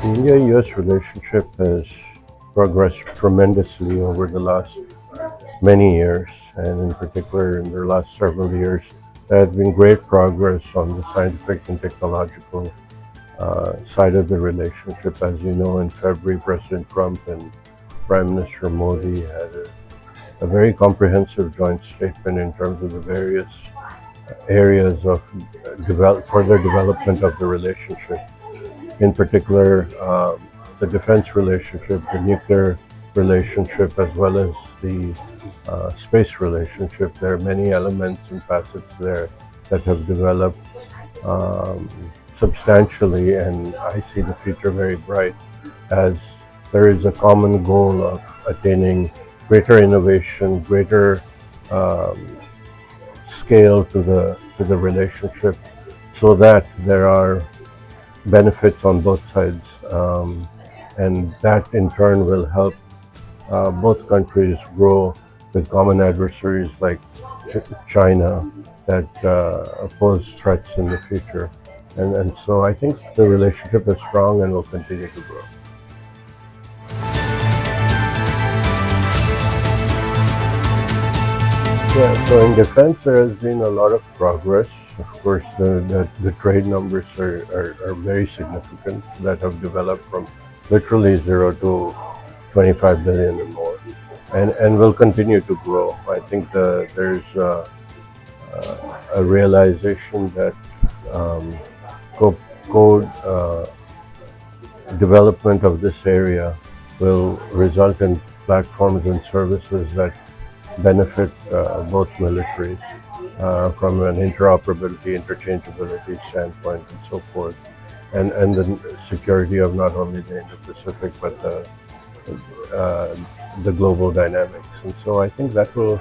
India-US relationship has progressed tremendously over the last many years, and in particular in the last several years, there has been great progress on the scientific and technological side of the relationship. As you know, in February, President Trump and Prime Minister Modi had a very comprehensive joint statement in terms of the various areas of further development of the relationship. In particular, the defense relationship, the nuclear relationship, as well as the space relationship. There are many elements and facets there that have developed um, substantially, and I see the future very bright as there is a common goal of attaining greater innovation, greater um, scale to the relationship, so that there are benefits on both sides, and that in turn will help both countries grow with common adversaries like China that pose threats in the future. And so I think the relationship is strong and will continue to grow. Yeah, so in defense, there has been a lot of progress. Of course, the trade numbers are very significant that have developed from literally zero to 25 billion and more, and will continue to grow. I think there's a realization that um, code development of this area will result in platforms and services that benefit both militaries from an interoperability, interchangeability standpoint, and so forth, and the security of not only the Indo-Pacific but uh, the global dynamics. And so I think that will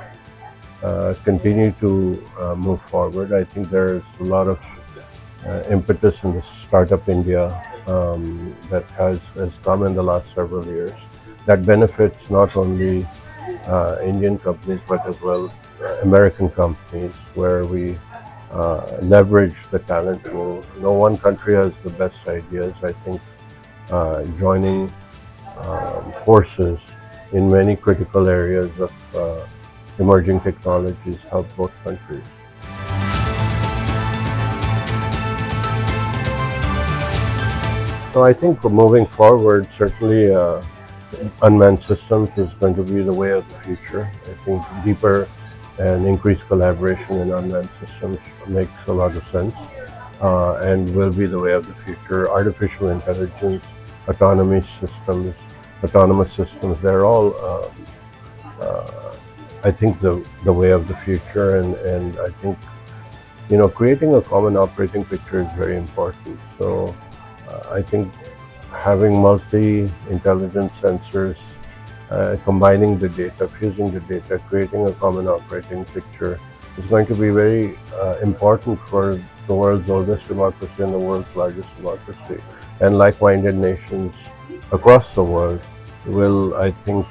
continue to move forward. I think there's a lot of impetus in the startup India that has come in the last several years that benefits not only Indian companies but as well American companies, where we leverage the talent pool. No one country has the best ideas. I think joining forces in many critical areas of emerging technologies help both countries. So I think moving forward, certainly unmanned systems is going to be the way of the future. I think deeper and increased collaboration in unmanned systems makes a lot of sense and will be the way of the future. Artificial intelligence, autonomous systems, they're all, I think, the way of the future. And I think, creating a common operating picture is very important. So I think having multi-intelligence sensors, combining the data, fusing the data, creating a common operating picture is going to be very important for the world's oldest democracy and the world's largest democracy. And like-minded nations across the world will, I think,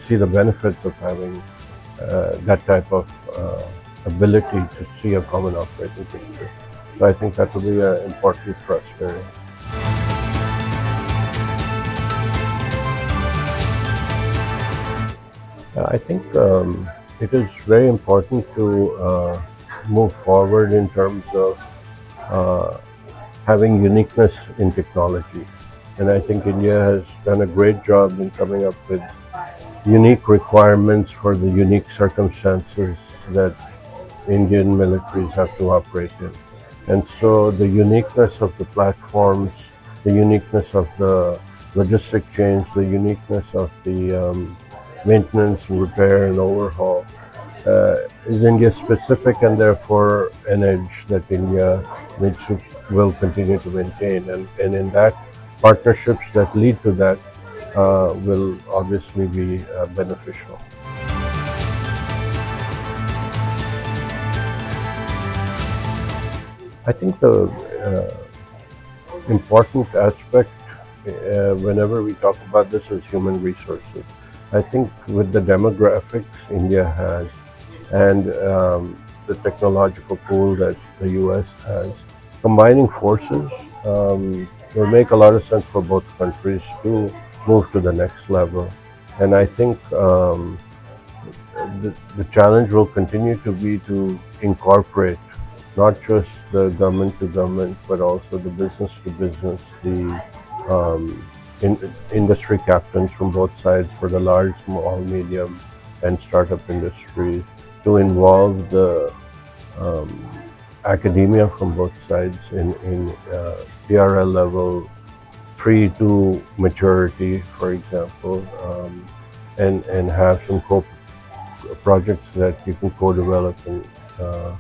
see the benefits of having that type of ability to see a common operating picture. So I think that will be an important thrust area. I think it is very important to move forward in terms of uh, having uniqueness in technology. And I think India has done a great job in coming up with unique requirements for the unique circumstances that Indian militaries have to operate in. And so the uniqueness of the platforms, the uniqueness of the logistic chains, the uniqueness of the maintenance and repair and overhaul is India specific, and therefore an edge that India will continue to maintain. And in that, partnerships that lead to that will obviously be beneficial. I think the important aspect whenever we talk about this is human resources. I think with the demographics India has and the technological pool that the US has, combining forces will make a lot of sense for both countries to move to the next level. And I think the challenge will continue to be to incorporate not just the government to government, but also the business to business, the um, industry captains from both sides for the large, small, medium, and startup industries to involve the um, academia from both sides in PRL level 3 to maturity, for example, and have some projects that you can co-develop, and uh,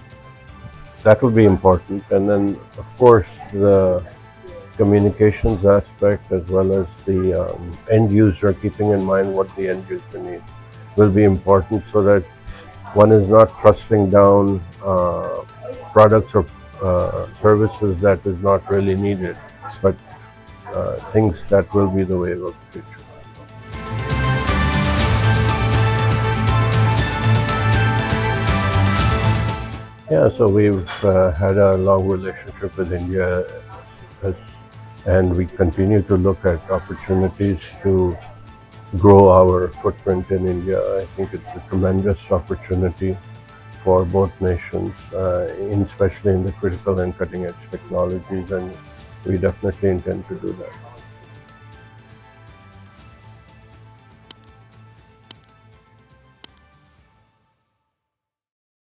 that would be important. And then, of course, the communications aspect as well as the end user, keeping in mind what the end user needs, will be important so that one is not thrusting down products or services that is not really needed, but things that will be the wave of the future. Yeah, so we've had a long relationship with India, as, and we continue to look at opportunities to grow our footprint in India. I think it's a tremendous opportunity for both nations, especially in the critical and cutting edge technologies, and we definitely intend to do that.